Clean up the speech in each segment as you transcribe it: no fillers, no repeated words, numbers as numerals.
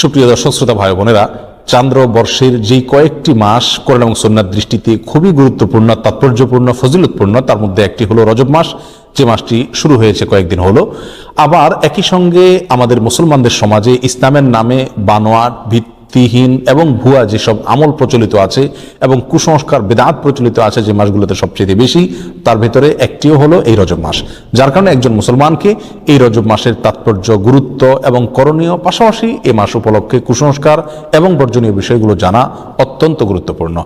সুপ্রিয় দর্শক শ্রোতা ভাই বোনেরা, চান্দ্র বর্ষের যেই কয়েকটি মাস কোরআন এবং সুন্নাহর দৃষ্টিতে খুবই গুরুত্বপূর্ণ, তাৎপর্যপূর্ণ, ফজিলতপূর্ণ, তার মধ্যে একটি হলো রজব মাস, যে মাসটি শুরু হয়েছে কয়েকদিন হলো। আবার একই সঙ্গে আমাদের মুসলমানদের সমাজে ইসলামের নামে বানোয়াট, ভিত্তিহীন এবং ভুয়া যেসব আমল প্রচলিত আছে এবং কুসংস্কার, বেদাত প্রচলিত আছে যে মাসগুলোতে সবচেয়ে বেশি, তার ভেতরে একটিও হলো এই রজব মাস। যার কারণে একজন মুসলমানকে এই রজব মাসের তাৎপর্য, গুরুত্ব এবং করণীয়, পাশাপাশি এই মাস উপলক্ষে কুসংস্কার এবং বর্জনীয় বিষয়গুলো জানা অত্যন্ত গুরুত্বপূর্ণ।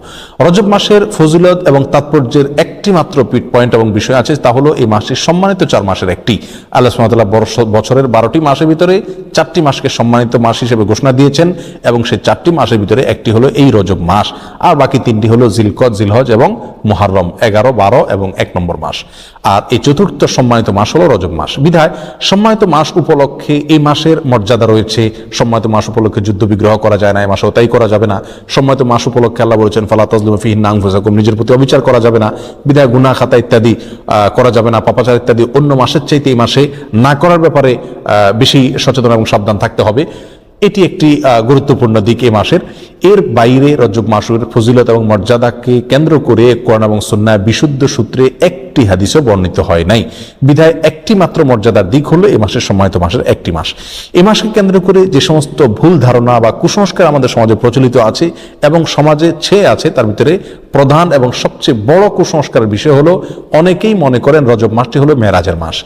রজব মাসের ফজিলত এবং তাৎপর্যের একটি মাত্র পয়েন্ট এবং বিষয় আছে, তা হলো এই মাসের সম্মানিত 4 মাসের একটি। আল্লাহ সুবহানাহু ওয়া তাআলা বছরের 12টি মাসের ভিতরে 4টি মাসকে সম্মানিত মাস হিসেবে ঘোষণা দিয়েছেন এবং সেই 4টি মাসের ভিতরে একটি হলো এই রজব মাস, আর বাকি 3টি হলো জিলকদ, জিলহজ এবং মুহররম, 11, 12 এবং 1 নম্বর মাস। আর এই চতুর্থ সম্মানিত মাস হলো রজব মাস। বিধায় সম্মানিত মাস উপলক্ষে এই মাসের মর্যাদা রয়েছে। সম্মানিত মাস উপলক্ষে যুদ্ধ বিগ্রহ করা যায় না, এই মাসেও তাই করা যাবে না। সম্মানিত মাস উপলক্ষে আল্লাহ বলেছেন ফালা তাজলিমু ফিহিন্না আনফুসাকুম, নিজের প্রতি অবিচার করা যাবে না। বিধায় গুনাহ খাতা ইত্যাদি করা যাবে না, পাপাচার ইত্যাদি অন্য মাসের চাইতে এই মাসে না করার ব্যাপারে বেশি সচেতন এবং সাবধান থাকতে হবে। এটি একটি গুরুত্বপূর্ণ দিক এই মাসের। এর বাইরে রজব মাসের ফজিলত এবং মর্যাদাকে কেন্দ্র করে কোরআন এবং সুন্নাহ বিশুদ্ধ সূত্রে একটি হাদিসও বর্ণিত হয় নাই। বিধায় একটি মাত্র মর্যাদার দিক হলো এই মাসের সম্মানিত মাসের একটি মাস। এই মাসকে কেন্দ্র করে যে সমস্ত ভুল ধারণা বা কুসংস্কার আমাদের সমাজে প্রচলিত আছে এবং সমাজে ছেয়ে আছে, তার ভিতরে প্রধান এবং সবচেয়ে বড় কুসংস্কারের বিষয় হলো অনেকেই মনে করেন রজব মাসটি হলো মেরাজের মাস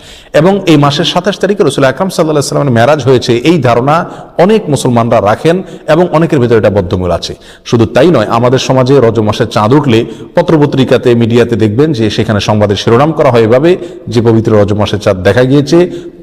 এবং এই মাসের 27 তারিখে রাসূল আকরাম সাল্লাল্লাহু আলাইহি ওয়াসাল্লামের মেরাজ হয়েছে, এই ধারণা অনেক মুসলমানরা রাখেন এবং অনেকের ভিতরে এটা বদ্ধমূল আছে। শুধু তাই নয়, আমাদের সমাজে রজব মাসের চাঁদ উঠলে পত্রপত্রিকাতে, মিডিয়াতে দেখবেন যে সেখানে সংবাদের শিরোনাম করা হয় এভাবে যে পবিত্র রজব মাসের চাঁদ দেখা গিয়েছে,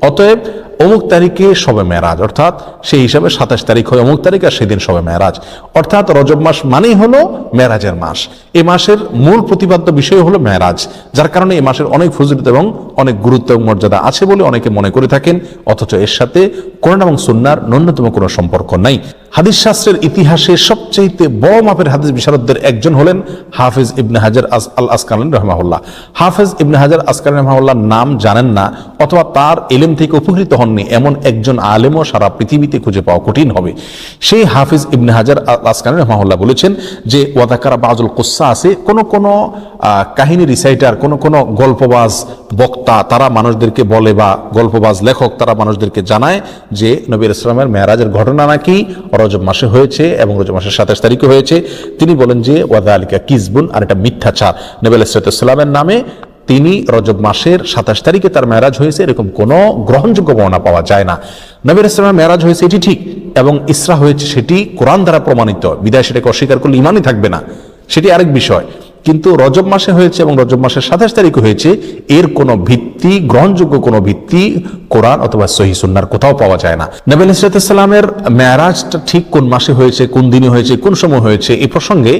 অতএব অমুক তারিখে শবে মেরাজ, অর্থাৎ সেই হিসাবে 27 তারিখ হয় অমুক তারিখ আর সেদিন শবে মেরাজ, অর্থাৎ রজব মাস মানেই হলো মেরাজের মাস। এই মাসের মূল প্রতিপাদ্য বিষয় হলো মেরাজ, যার কারণে এই মাসের অনেক ফজিলত এবং অনেক গুরুত্ব এবং মর্যাদা আছে বলে অনেকে মনে করে থাকেন, অথচ এর সাথে কোরআন এবং সুন্নাহর ন্যূনতম কোনো সম্পর্ক নাই। হাদিস শাস্ত্রের ইতিহাসে সবচেয়ে বড় মাপের হাদিস বিশারদদের একজন হলেন হাফেজ ইবনে হাজার আল আসকালানী রাহিমাহুল্লাহ। হাফেজ ইবনে হাজার আসকালানী রাহিমাহুল্লাহর নাম জানেন না অথবা তার ইলম থেকে উপকৃত হননি এমন একজন আলেমও সারা পৃথিবীতে খুঁজে পাওয়া কঠিন হবে। সেই হাফেজ ইবনে হাজার আল আসকালানী রাহিমাহুল্লাহ বলেছেন যে ওয়াদাকারা বাজুল কুসা আছে, কোন কাহিনী রিসাইটার, কোন গল্পবাজ বক্তা তারা মানুষদেরকে বলে, বা গল্পবাজ লেখক তারা মানুষদেরকে জানায় যে নবী ইসলামের মেরাজের ঘটনা নাকি রজব মাসে হয়েছে এবং রজব মাসের 27 তারিখে হয়েছে। তিনি বলেন যে ওয়াদালিকা কিজবুন, আর এটা মিথ্যাচার। নবী আলাইহিসসালামের নামে তিনি রজব মাসের 27 তারিখে তার মেরাজ হয়েছে এরকম কোনো গ্রহণযোগ্য বর্ণনা পাওয়া যায় না। নবী আলাইহিসসালামের মেরাজ হয়েছে এটি ঠিক, এবং ইসরা হয়েছে সেটি কোরআন দ্বারা প্রমাণিত, বিদায় সেটাকে অস্বীকার করলে ইমানই থাকবে না, সেটি আরেক বিষয়। কিন্তু রজব মাসে হয়েছে এবং রজব মাসের 27 তারিখে হয়েছে, এর কোনো ভিত্তি, গ্রহণযোগ্য কোনো ভিত্তি কোরআন অথবা সহিহ সুন্নাহর কোথাও পাওয়া যায় না। নবী আলাইহিস সালামের মেরাজটা ঠিক কোন মাসে হয়েছে, কোন দিনে হয়েছে, কোন সময় হয়েছে, এই প্রসঙ্গে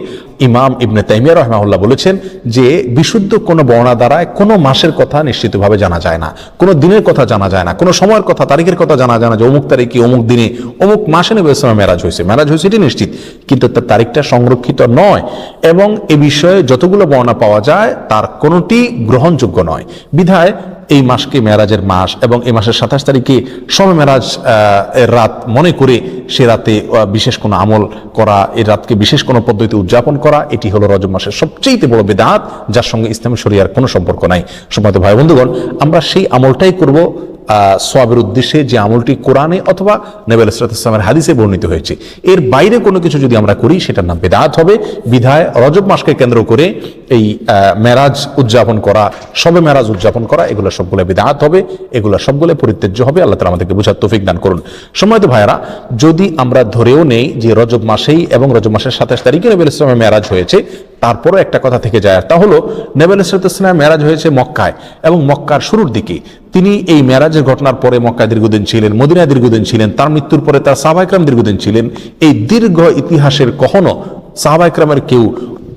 ইমাম ইবনে তাইমিয়া রাহিমাহুল্লাহ বলেছেন যে বিশুদ্ধ কোনো বর্ণনা দ্বারা কোনো মাসের কথা নিশ্চিতভাবে জানা যায় না, কোনো দিনের কথা জানা যায় না, কোনো সময়ের কথা, তারিখের কথা জানা যায় না যে অমুক তারিখে, অমুক দিনে, অমুক মাসে নবী সাল্লাল্লাহু মেরাজ হয়েছে। মেরাজ হয়েছে এটি নিশ্চিত, কিন্তু তার তারিখটা সংরক্ষিত নয় এবং এ বিষয়ে যতগুলো বর্ণনা পাওয়া যায় তার কোনোটি গ্রহণযোগ্য নয়। বিধায় এই মাসকে মেরাজের মাস এবং এই মাসের 27 তারিখে শবে মেরাজ এর রাত মনে করে সে রাতে বিশেষ কোনো আমল করা, এই রাতকে বিশেষ কোনো পদ্ধতিতে উদযাপন করা, এটি হলো রজব মাসের সবচেয়ে বড় বিদআত, যার সঙ্গে ইসলামী শরিয়ার কোনো সম্পর্ক নাই। সম্মানিত ভাই বন্ধুগণ, আমরা সেই আমলটাই করব সওয়াবের উদ্দেশ্যে যে আমলটি কোরআনে অথবা নবী আলাইহিস সালামের হাদিসে বর্ণিত হয়েছে। এর বাইরে কোনো কিছু যদি আমরা করি সেটার নাম বিদআত হবে। বিধায় রজব মাসকে কেন্দ্র করে এই মেরাজ উদযাপন করা, শবে মেরাজ উদযাপন করা, এগুলো সবগুলো বিদআত হবে, এগুলো সবগুলো পরিত্যাজ্য হবে। আল্লাহ তাআলা আমাদেরকে বুঝার তৌফিক দান করুন। সম্মানিত ভাইয়েরা, যদি আমরা ধরেও নেই যে রজব মাসেই এবং রজব মাসের 27 তারিখে নবী আলাইহিস সালামের মেরাজ হয়েছে, তারপরও একটা কথা থেকে যায়, তা হলো নবী আলাইহিস সালামের মেরাজ হয়েছে মক্কায় এবং মক্কার শুরুর দিকে। তিনি এই মেরাজের ঘটনার পরে মক্কায় দীর্ঘদিন ছিলেন, মদিনায় দীর্ঘদিন ছিলেন, তার মৃত্যুর পরে তার সাহাবায়ে কেরাম দীর্ঘদিন ছিলেন। এই দীর্ঘ ইতিহাসের কখনো সাহাবায়ে কেরামের কেউ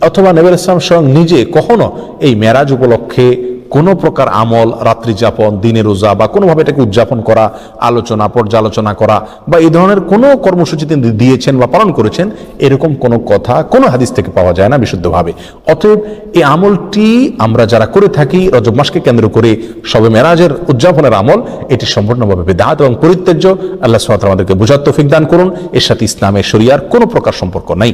অথবা নবী আলাইহিস সালাম স্বয়ং নিজে কখনো এই মেরাজ উপলক্ষে কোনো প্রকার আমল, রাত্রি যাপন, দিনে রোজা বা কোনোভাবে এটাকে উদযাপন করা, আলোচনা পর্যালোচনা করা বা এই ধরনের কোনো কর্মসূচি তিনি দিয়েছেন বা পালন করেছেন, এরকম কোনো কথা কোনো হাদিস থেকে পাওয়া যায় না বিশুদ্ধভাবে। অতএব এই আমলটি আমরা যারা করে থাকি রজব মাসকে কেন্দ্র করে শবে মেরাজের উদযাপনের আমল, এটি সম্পূর্ণভাবে বিদআত এবং পরিত্যাজ্য। আল্লাহ সুবহানাহু ওয়া তাআলা আমাদেরকে বুঝার তৌফিক দান করুন। এর সাথে ইসলামের শরিয়ার কোনো প্রকার সম্পর্ক নাই।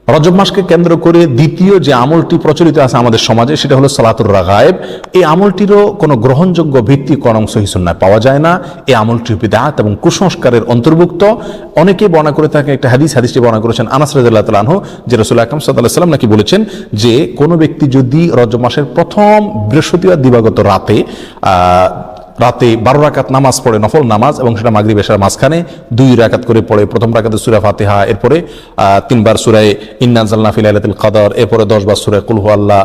রজব মাসকে কেন্দ্র করে দ্বিতীয় যে আমলটি প্রচলিত আছে আমাদের সমাজে, সেটা হলো সালাতুর রাগায়েব। এই আমলটিরও কোনো গ্রহণযোগ্য ভিত্তি কোরআন সহিহ সুন্নাহয় পাওয়া যায় না। এই আমলটি বিদআত এবং কুসংস্কারের অন্তর্ভুক্ত। অনেকেই বর্ণনা করে থাকে একটা হাদিসটি বর্ণনা করেছেন আনাস রাদিয়াল্লাহু তাআলা আনহু, যে রাসূল আকরাম সাল্লাল্লাহু আলাইহি ওয়াসাল্লাম নাকি বলেছেন যে কোনো ব্যক্তি যদি রজব মাসের প্রথম বৃহস্পতিবার দিবাগত রাতে 12 রাকাত নামাজ পড়ে, নফল নামাজ, এবং সেটা মাগরিব এশার মাঝখানে 2 রাকাত করে পড়ে, প্রথম রাকাতে সূরা ফাতিহা, এরপরে 3 বার সূরা ইন্না আনজালনা ফি লাইলাতুল কদর, এরপরে 10 বার সূরা কুল হুয়াল্লাহ,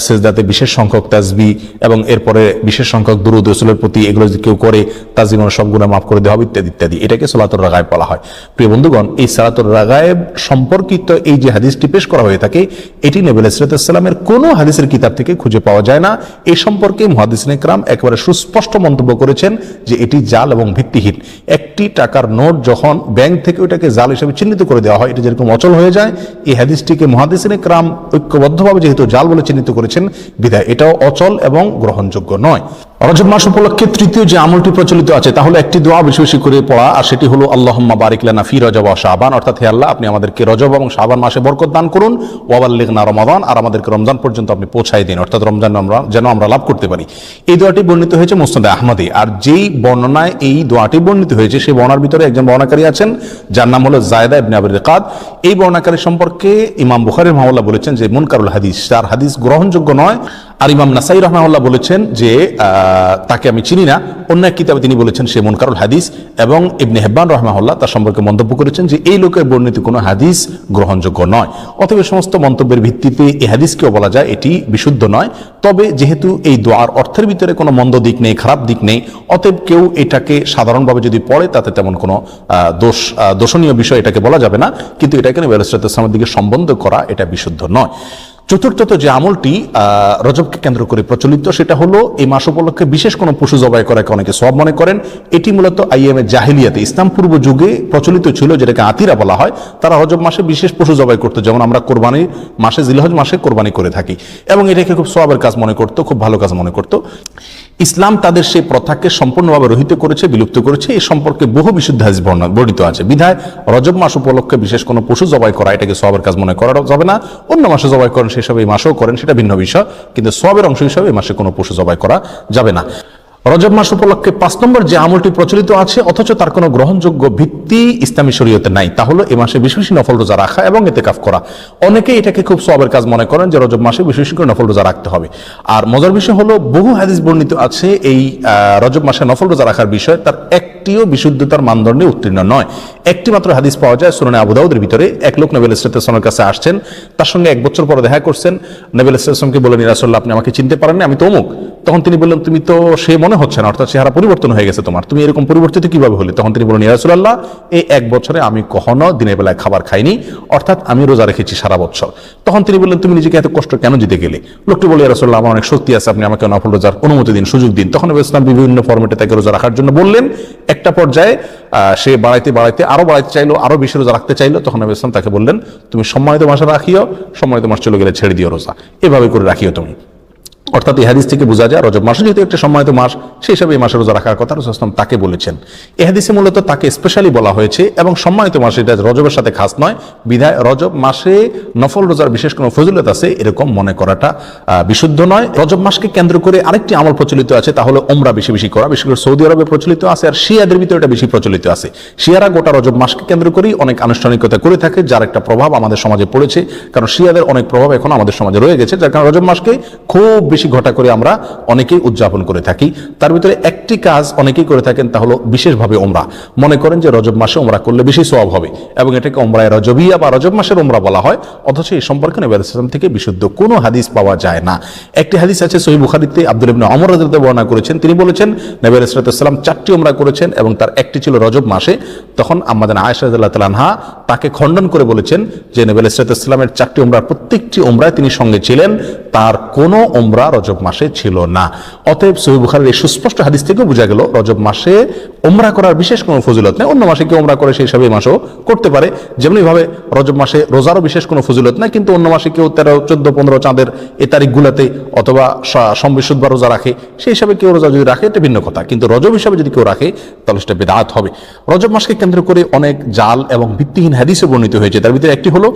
সিজদাতে বিশেষ সংখ্যক তাসবিহ এবং এরপরে বিশেষ সংখ্যক দুরূদ রাসূলের প্রতি, এগুলো যদি কেউ করে তার জীবনের সব গুনাহ মাফ করে দেওয়া হবে ইত্যাদি ইত্যাদি। এটাকে সালাতুর রাগায়েব বলা হয়। প্রিয় বন্ধুগণ, এই সালাতুর রাগায়েব সম্পর্কিত এই যে হাদিসটি পেশ করা হয়ে থাকে, এটি নবী আলাইহিস সালামের কোনো হাদিসের কিতাব থেকে খুঁজে পাওয়া যায় না। এই সম্পর্কে মুহাদ্দিসিনে কেরাম একেবারে সুস্পষ্ট মন্তব্য করেছেন যে এটি জাল এবং ভিত্তিহীন। একটি টাকার নোট যখন ব্যাংক থেকে ওইটাকে জাল হিসেবে চিহ্নিত করে দেওয়া হয়, এটা যেরকম অচল হয়ে যায়, এই হাদিসটিকে মুহাদ্দিসিনে কেরাম ঐক্যবদ্ধভাবে যেহেতু জাল বলে চিহ্নিত করেছেন, বিধায় এটাও অচল এবং গ্রহণযোগ্য নয়। রজব মাস উপলক্ষে তৃতীয় যে আমলটি প্রচলিত আছে তা হলো একটি দোয়া বেশি বেশি করে পড়া, আর সেটি হলো আল্লাহুম্মা বারিক লানা ফি রজব ওয়া শাবান, অর্থাৎ হে আল্লাহ, আপনি আমাদেরকে রজব এবং শাবান মাসে বরকত দান করুন, ওয়া বাল্লিগনা রমাদান, আর আমাদেরকে রমজান পর্যন্ত আপনি পৌঁছায় দিন, অর্থাৎ রমজান যেন আমরা লাভ করতে পারি। এই দোয়াটি বর্ণিত হয়েছে মুসনাদে আহমদে। আর যেই বর্ণনায় এই দোয়াটি বর্ণিত হয়েছে সেই বর্ণনার ভিতরে একজন বর্ণনাকারী আছেন যার নাম হলো যায়েদা ইবনে আবি রিকাদ। এই বর্ণনাকারী সম্পর্কে ইমাম বুখারী রাহিমাহুল্লাহ বলেছেন যে মুনকারুল হাদিস, তার হাদিস গ্রহণযোগ্য নয়। আর ইমাম নাসাই রাহিমাহুল্লাহ বলেছেন যে তাকে আমি চিনি না। অন্য এক কিতাবে তিনি বলেছেন সে মুনকারুল হাদিস, এবং ইবনে হিব্বান রাহিমাহুল্লাহ তার সম্পর্কে মন্তব্য করেছেন যে এই লোকের বর্ণিত কোনো হাদিস গ্রহণযোগ্য নয়। অতএব সমস্ত মন্তব্যের ভিত্তিতে এই হাদিসকেও বলা যায় এটি বিশুদ্ধ নয়। তবে যেহেতু এই দোয়ার অর্থের ভিতরে কোনো মন্দ দিক নেই, খারাপ দিক নেই, অতএব কেউ এটাকে সাধারণভাবে যদি পড়ে তাতে তেমন কোনো দোষণীয় বিষয় এটাকে বলা যাবে না। কিন্তু এটাকে নবী আলাইহিস সালামের দিকে সম্বন্ধ করা এটা বিশুদ্ধ নয়। চতুর্থত যে আমলটি রজবকে কেন্দ্র করে প্রচলিত, সেটা হলো এই মাস উপলক্ষে বিশেষ কোনো পশু জবাই করাকে অনেকে সওয়াব মনে করেন। এটি মূলত আইয়ামে জাহিলিয়াতে, ইসলাম পূর্ব যুগে প্রচলিত ছিল, যেটাকে আতিরা বলা হয়। তারা রজব মাসে বিশেষ পশু জবাই করতো, যেমন আমরা কোরবানির মাসে জিলহজ মাসে কোরবানি করে থাকি, এবং এটাকে খুব সওয়াবের কাজ মনে করতো, খুব ভালো কাজ মনে করতো। ইসলাম তাদের সেই প্রথাকে সম্পূর্ণভাবে রহিত করেছে, বিলুপ্ত করেছে। এই সম্পর্কে বহু বিশুদ্ধ হাদিস বর্ণিত আছে। বিধায় রজব মাস উপলক্ষে বিশেষ কোনো পশু জবাই করা এটাকে সওয়াবের কাজ মনে করা যাবে না। অন্য মাসে জবাই করেন সেসব এই মাসেও করেন, সেটা ভিন্ন বিষয়, কিন্তু সওয়াবের অংশ হিসাবে এই মাসে কোনো পশু জবাই করা যাবে না। রজব মাস উপলক্ষে 5 নম্বর যে আমলটি প্রচলিত আছে অথচ তার কোনো গ্রহণযোগ্য ভিত্তি ইসলামী শরীয়তে নাই, তা হলো এই মাসে বেশি বেশি নফল রোজা রাখা এবং ইতিকাফ করা। অনেকে এটাকে খুব সওয়াবের কাজ মনে করেন যে রজব মাসে বেশি বেশি করে নফল রোজা রাখতে হবে। আর মজার বিষয় হলো বহু হাদিস বর্ণিত আছে এই রজব মাসে নফল রোজা রাখার বিষয়, তার একটিও বিশুদ্ধতার মানদণ্ডে উত্তীর্ণ নয়। একটি মাত্র হাদিস পাওয়া যায় সুনানে আবু দাউদের ভিতরে। এক লোক নবী আলাইহিস সালামের কাছে আসছেন, তার সঙ্গে 1 বছর পরে দেখা করছেন। নবী আলাইহিস সালামকে বললেন, ইয়া রাসূলুল্লাহ, আপনি আমাকে চিনতে পারেননি, আমি তো অমুক। তখন তিনি বললেন, তুমি তো সে মনে হচ্ছে না, অর্থাৎ চেহারা পরিবর্তন হয়ে গেছে তোমার, তুমি এরকম পরিবর্তিত কিভাবে হলে? তখন তিনি বললেন, ইয়া রাসূলুল্লাহ, এই 1 বছরে আমি কখনো দিনের বেলায় খাবার খাইনি, অর্থাৎ আমি রোজা রেখেছি সারা বছর। তখন তিনি বললেন, তুমি নিজেকে এত কষ্ট কেন দিতে গেলে? লোকটি বলে, ইয়া রাসূলুল্লাহ, আমার অনেক শক্তি আছে, আপনি আমাকে নফল রোজার অনুমতি দিন, সুযোগ দিন। তখন নবী ইসলাম বিভিন্ন ফরম্যাটে তাকে রোজা রাখার জন্য বললেন। একটা পর্যায়ে সে বাড়াইতে আরো বাড়াইতে চাইলো, আরো বেশি রোজা রাখতে চাইলো। তখন নবী ইসলাম তাকে বললেন, তুমি সম্মানিত মাসে রাখিও, সম্মানিত মাস চলে গেলে ছেড়ে দিও রোজা, এভাবে করে রাখিও তুমি। অর্থাৎ এই হাদিস থেকে বোঝা যায় রজব মাস যেহেতু একটা সম্মানিত মাস, সেই হিসাবে এই মাসে রোজা রাখার কথা রাসূল সাল্লাল্লাহু আলাইহি ওয়াসাল্লাম তাকে বলেছেন। এই হাদিসে মূলত তাকে স্পেশালি বলা হয়েছে, এবং সম্মানিত মাস, এটা রজবের সাথে খাস নয়। বিধায় রজব মাসে নফল রোজার বিশেষ কোনো ফজিলত আছে এরকম মনে করাটা বিশুদ্ধ নয়। রজব মাসকে কেন্দ্র করে আরেকটি আমল প্রচলিত আছে, তা হলো উমরা বেশি বেশি করা। বিশেষ করে সৌদি আরবে প্রচলিত আছে, আর শিয়াদের ভিতরে এটা বেশি প্রচলিত আছে। শিয়ারা গোটা রজব মাসকে কেন্দ্র করেই অনেক আনুষ্ঠানিকতা করে থাকে, যার একটা প্রভাব আমাদের সমাজে পড়েছে। কারণ শিয়াদের অনেক প্রভাব এখন আমাদের সমাজে রয়ে গেছে, যার কারণে রজব মাসকে খুব বেশি ঘটা করে আমরা অনেকেই উদযাপন করে থাকি। তার ভিতরে একটি একটি কাজ অনেকেই করে থাকেন, তা হলো বিশেষভাবে ওমরা। মনে করেন যে রজব মাসে ওমরা করলে বেশি সওয়াব হবে এবং এটাকে ওমরায়ে রজবিয়া বা রজব মাসের ওমরা বলা হয়, অথচ এই সম্পর্কে নবী আলাইহিস সালাম থেকে বিশুদ্ধ কোনো হাদিস পাওয়া যায় না। একটি হাদিস আছে সহিহ বুখারীতে, আব্দুল্লাহ ইবনে ওমর রাদিয়াল্লাহু আনহু বর্ণনা করেছেন, তিনি বলেছেন নবী আলাইহিস সালাম 4টি ওমরা করেছেন এবং তার একটি ছিল রজব মাসে। তখন আম্মা জান আয়েশা রাদিয়াল্লাহু তাআলা আনহা তাকে খণ্ডন করে বলেছেন যে নবী আলাইহিস সালামের 4টি ওমরার প্রত্যেকটি ওমরায় তিনি সঙ্গে ছিলেন, তার কোনো ওমরা রজব মাসে ছিল না। অতএব সহিহ বুখারীর এই সুস্পষ্ট হাদিস থেকে বোঝা গেল রজব মাসে ওমরা করার বিশেষ কোনো ফজিলত নেই। অন্য মাসে কেউ ওমরা করে সেই হিসাবে এই মাসেও করতে পারে, যেমনিভাবে রজব মাসে রোজারও বিশেষ কোনো ফজিলত নেই, কিন্তু অন্য মাসে কেউ 13, 14, 15 চাঁদের এই তারিখগুলোতে অথবা সম্বিশুদ্ধ রোজা রাখে, সেই হিসাবে কেউ রোজা যদি রাখে এটা ভিন্ন কথা, কিন্তু রজব হিসাবে যদি কেউ রাখে তাহলে সেটা বিদআত হবে। রজব মাসকে কেন্দ্র করে অনেক জাল এবং ভিত্তিহীন হাদিসে বর্ণিত হয়েছে। তার ভিতরে একটি হলো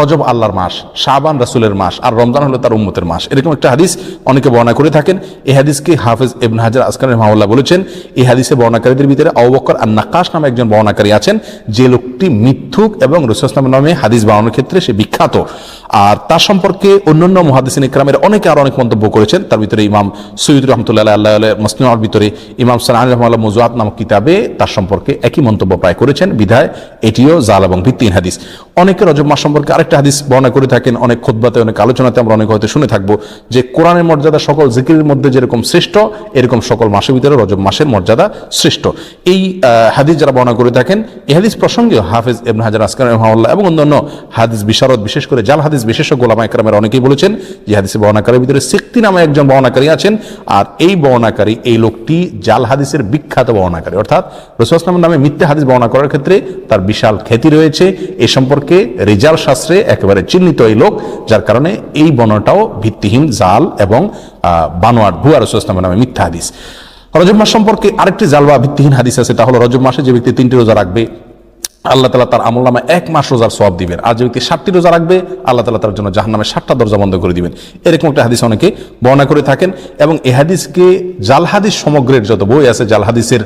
রজব আল্লাহর মাস, শাবান রাসূলের মাস, আর রমজান হলো তার উম্মতের মাস। এরকম একটা হাদিস অনেকে বর্ণনা করে থাকেন। এই হাদিসকে হাফেজ ইবনে হাজার আসকালানি রাহিমাহুল্লাহ বলেছেন, এই হাদিসে বর্ণনাকারীদের ভিতরে আবু বকর আন-নাক্কাশ নামে একজন বর্ণনাকারী আছেন, যে লোকটি মিথ্যুক এবং রাসূল সাল্লাল্লাহু আলাইহি ওয়াসাল্লাম নামে হাদিস বানানোর ক্ষেত্রে সে বিখ্যাত। আর তার সম্পর্কে অন্যান্য মুহাদ্দিসিন ইকরামের অনেকে আরো অনেক মন্তব্য করেছেন। তার ভিতরে ইমাম সৈয়দ রাহমাতুল্লাহ আলাইহি মুসনিদের ভিতরে ইমাম সানানি রাহিমাহুল্লাহ মুযআত নামক কিতাবে তার সম্পর্কে একই মন্তব্য প্রায় করেছেন, বিধায় এটিও জাল এবং ভিত্তিহীন হাদিস। অনেকে রজব মাস সম্পর্কে আরেকটা হাদিস বর্ণনা করে থাকেন, অনেক খুতবাতে অনেক আলোচনাতে আমরা অনেক হয়তো শুনে থাকবো, যে কোরআনের মর্যাদা সকল জিকিরের মধ্যে যেরকম শ্রেষ্ঠ, এরকম সকল মাসের ভিতরে রজব মাসের মর্যাদা শ্রেষ্ঠ। এই হাদিস যারা বর্ণনা করে থাকেন, এই হাদিস প্রসঙ্গে হাফেজ ইবনে হাজার আসকালানি রাহিমাহুল্লাহ এবং অন্যান্য হাদিস বিশারদ, বিশেষ করে জাল হাদিস বিশেষজ্ঞ উলামা ইকরামের অনেকেই বলেছেন যে হাদিসে বর্ণনাকারীর ভিতরে সিক্তি নামে একজন বর্ণনাকারী আছেন, আর এই বর্ণনাকারী, এই লোকটি জাল হাদিসের বিখ্যাত বর্ণনাকারী, অর্থাৎ রাসূল সাল্লাল্লাহু আলাইহি ওয়াসাল্লামের নামে মিথ্যা হাদিস বর্ণনা করার ক্ষেত্রে তার বিশাল খ্যাতি রয়েছে। এ সম্পর্কে রিজাল শাস্ত্রে একেবারে চিহ্নিত এই লোক, যার কারণে এই বর্ণনাটাও ভিত্তিহীন, জাল এবং বানোয়াট, ভুয়া রাসূল সাল্লাল্লাহু আলাইহি ওয়াসাল্লামের নামে মিথ্যা হাদিস। রজব মাস সম্পর্কে আরেকটি জাল বা ভিত্তিহীন হাদিস আছে, তা হলো রজব মাসে যে ব্যক্তি 3টি রোজা রাখবে আল্লাহ তাআলা তার আমলনামায় 1 মাস রোজার সওয়াব দিবেন, আর যে ব্যক্তি 7টি রোজা রাখবে আল্লাহ তাআলা তার জন্য জাহান্নামের 7টা দরজা বন্ধ করে দিবেন। এরকম একটা হাদিস অনেকে বর্ণনা করে থাকেন, এবং এই হাদিসকে জাল হাদিস সমগ্রের যত বই আছে, জাল হাদিসের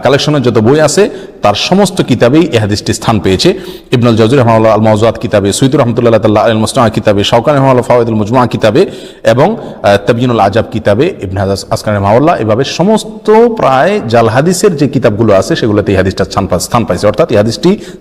কালেকশনের যত বই আছে, তার সমস্ত কিতাবেই এই হাদিসটি স্থান পেয়েছে। ইবনুল জাওজি রাহিমাহুল্লাহ আল মাওজুআত কিতাবে, সৈয়দ রাহমাতুল্লাহ আল মুসনাদ কিতাবে, শাওকানি রাহিমাহুল্লাহ ফাওয়াইদুল মুজমুআ কিতাবে এবং তাবয়িনুল আজাব কিতাবে, ইবনে হাজার আসকালানি রাহিমাহুল্লাহ, এভাবে সমস্ত প্রায় জাল হাদিসের যে কিতাবগুলো আছে সেগুলোতে এই হাদিসটা স্থান পাইছে, অর্থাৎ এই হাদিসটি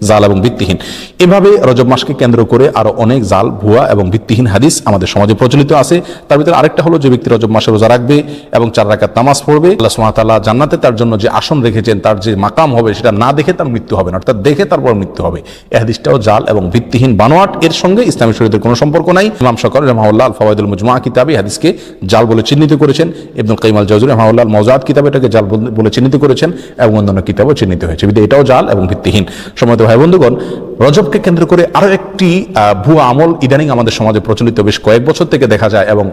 জাল এবং ভিত্তিহীন। এভাবে রজব মাসকে কেন্দ্র করে আরো অনেক জাল, ভুয়া এবং ভিত্তিহীন হাদিস আমাদের সমাজে প্রচলিত আছে। তার ভিতরে আরেকটা হলো, যে ব্যক্তি রজব মাসে রোজা রাখবে এবং 4 রাকাত নামাজ পড়বে, আল্লাহ সুবহানাহু ওয়া তাআলা জান্নাতে তার জন্য যে আসন রেখেছেন, তার যে মাকাম হবে, সেটা না দেখে তার মৃত্যু হবে না, অর্থাৎ দেখে তারপর মৃত্যু হবে। এই হাদিসটাও জাল এবং ভিত্তিহীন, বানোয়াট, এর সঙ্গে ইসলামী শরীয়তের কোনো সম্পর্ক নাই। ইমাম শাওকানি রাহিমাহুল্লাহ আল ফাওয়াইদুল মুজমুআ কিতাবে হাদিসকে জাল বলে চিহ্নিত করেছেন, ইবনুল কাইয়িম আল জাওজিয়্যী রাহিমাহুল্লাহ আল মাওজুআত কিতাবে এটাকে জাল বলে চিহ্নিত করেছেন, এবং অন্যান্য কিতাবও চিহ্নিত হয়েছে, বিধায় এটাও জাল এবং ভিত্তিহীন। সম্মানিত ভাই বন্ধুগণ, রজবকে কেন্দ্র করে আরো একটি ভুয়া আমল ইদানিং আমাদের সমাজে প্রচলিত বেশ কয়েক বছর থেকে দেখা যায়, এবং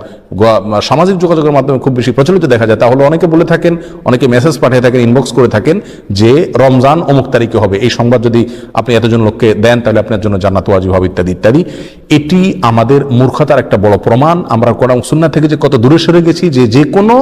সামাজিক যোগাযোগের মাধ্যমে খুব বেশি প্রচলিত দেখা যায়। তা হলো, অনেকে বলে থাকেন, অনেকে মেসেজ পাঠিয়ে থাকেন, ইনবক্স করে থাকেন যে রমজান অমুক তারিখে হবে, এই সংবাদ যদি আপনি এতজন লোককে দেন তাহলে আপনার জন্য জান্নাত ওয়াজিব হবে, ইত্যাদি ইত্যাদি। এটি আমাদের মূর্খতার একটা বড় প্রমাণ। আমরা কোরআন সুন্নাহ থেকে যে কত দূরে সরে গেছি, যে কোনো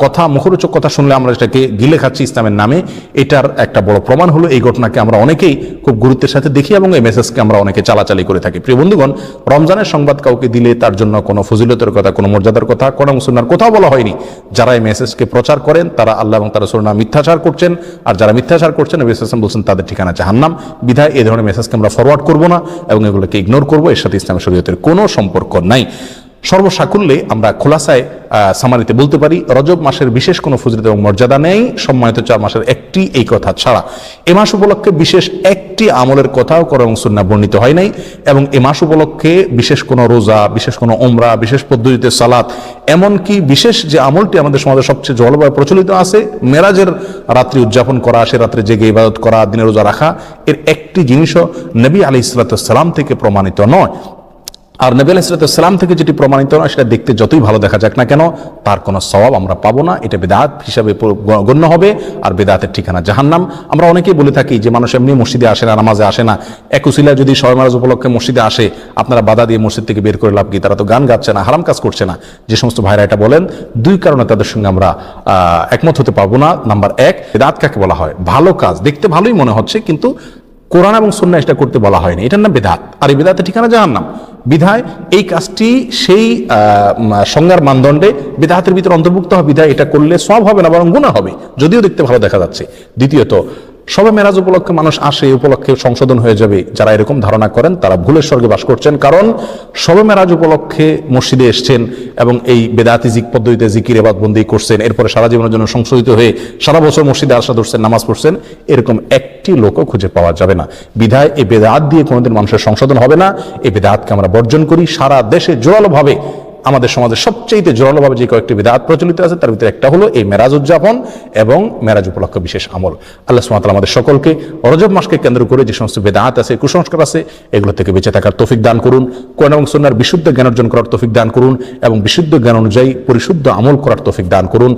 কথা, মুখরোচক কথা শুনলে আমরা এটাকে গিলে খাচ্ছি ইসলামের নামে, এটার একটা বড় প্রমাণ হলো এই ঘটনাকে আমরা অনেকেই খুব গুরুত্বের সাথে দেখি এবং এই মেসেজকে আমরা অনেকে চালাচালি করে থাকি। প্রিয় বন্ধুগণ, রমজানের সংবাদ কাউকে দিলে তার জন্য কোনো ফজিলতের কথা, কোনো মর্যাদার কথা কোরআন সুন্নাহর কোথাও বলা হয়নি। যারা এই মেসেজকে প্রচার করেন তারা আল্লাহ এবং তার রাসূলের নামে মিথ্যাচার করছেন, আর যারা মিথ্যাচার করছেন নবী সাল্লাল্লাহু আলাইহি ওয়াসাল্লাম বলছেন তাদের ঠিকানা জাহান্নাম। বিধায় এই ধরনের মেসেজকে আমরা ফরওয়ার্ড করব না এবং এগুলোকে ইগনোর করব, এর সাথে ইসলামী শরীয়তের কোনো সম্পর্ক নাই। সর্বসাকুল্যে আমরা খোলাসায় সামারিতে বলতে পারি, রজব মাসের বিশেষ কোনো ফজিলত এবং মর্যাদা নেই, সম্মানিত 4 মাসের একটি, এই কথা ছাড়া। এ মাস উপলক্ষে বিশেষ একটি আমলের কথাও কোরআন এবং সুন্নাহ বর্ণিত হয় নাই, এবং এ মাস উপলক্ষে বিশেষ কোনো রোজা, বিশেষ কোনো উমরা, বিশেষ পদ্ধতিতে সালাত, এমনকি বিশেষ যে আমলটি আমাদের সমাজে সবচেয়ে জলবায়ু প্রচলিত আছে, মেরাজের রাত্রি উদযাপন করা, সে রাত্রে জেগে ইবাদত করা, দিনে রোজা রাখা, এর একটি জিনিসও নবী আলাইহিস সালাম থেকে প্রমাণিত নয়। আর নবী আলাইহিস সালাম থেকে যেটি প্রমাণিত নয়, সেটা দেখতে যতই ভালো দেখা যাক না কেন, তার কোনো সওয়াব আমরা পাবো না, এটা বিদআত হিসাবে গণ্য হবে, আর বিদআতের ঠিকানা জাহান্নাম। আমরা অনেকেই বলে থাকি যে মানুষ এমনি মসজিদে আসে না, নামাজে আসে না, এক উসিলা যদি শবে মেরাজ উপলক্ষে মসজিদে আসে, আপনারা বাধা দিয়ে মসজিদ থেকে বের করে লাভ কি? তারা তো গান গাচ্ছে না, হারাম কাজ করছে না। যে সমস্ত ভাইরা এটা বলেন, 2 কারণে তাদের সঙ্গে আমরা একমত হতে পারবো না। নাম্বার 1, বিদআত কাকে বলা হয়? ভালো কাজ, দেখতে ভালোই মনে হচ্ছে, কিন্তু কোরআন এবং সুন্নাহ এটা করতে বলা হয়নি, এটার নাম বিদআত, আর এই বিদআতের ঠিকানা জাহান্নাম। বিধায় এই কাজটি সেই সংজ্ঞার মানদণ্ডে বিদআতের ভিতরে অন্তর্ভুক্ত হবে, বিধায় এটা করলে সওয়াব হবে না বরং গুনাহ হবে, যদিও দেখতে ভালো দেখা যাচ্ছে। দ্বিতীয়ত, শবে মেরাজ উপলক্ষে মানুষ আসে, এই উপলক্ষে সংশোধন হয়ে যাবে, যারা এরকম ধারণা করেন তারা ভুলের স্বর্গে বাস করছেন। কারণ শবে মেরাজ উপলক্ষে মসজিদে এসছেন এবং এই বেদাতি পদ্ধতিতে জিকির ইবাদত বন্দি করছেন, এরপরে সারা জীবনের জন্য সংশোধিত হয়ে সারা বছর মসজিদে আসা ধরছেন, নামাজ পড়ছেন, এরকম একটি লোকও খুঁজে পাওয়া যাবে না। বিধায় এই বেদাত দিয়ে কোনোদিন মানুষের সংশোধন হবে না। এই বেদাতকে আমরা বর্জন করি। সারা দেশে জোরালোভাবে, আমাদের সমাজে সবচেয়ে জোরালোভাবে যে কয়েকটি বিদআত প্রচলিত আছে তার ভিতরে একটা হলো এই মেরাজ উদযাপন এবং মেরাজ উপলক্ষে বিশেষ আমল। আল্লাহ সুবহানাহু ওয়া তাআলা আমাদের সকলকে রজব মাসকে কেন্দ্র করে যে সমস্ত বিদআত আছে, কুসংস্কার আছে, এগুলো থেকে বেঁচে থাকার তৌফিক দান করুন। কোরআন এবং সুন্নাহর বিশুদ্ধ জ্ঞান অর্জন করার তৌফিক দান করুন এবং বিশুদ্ধ জ্ঞান অনুযায়ী পরিশুদ্ধ আমল করার তৌফিক দান করুন।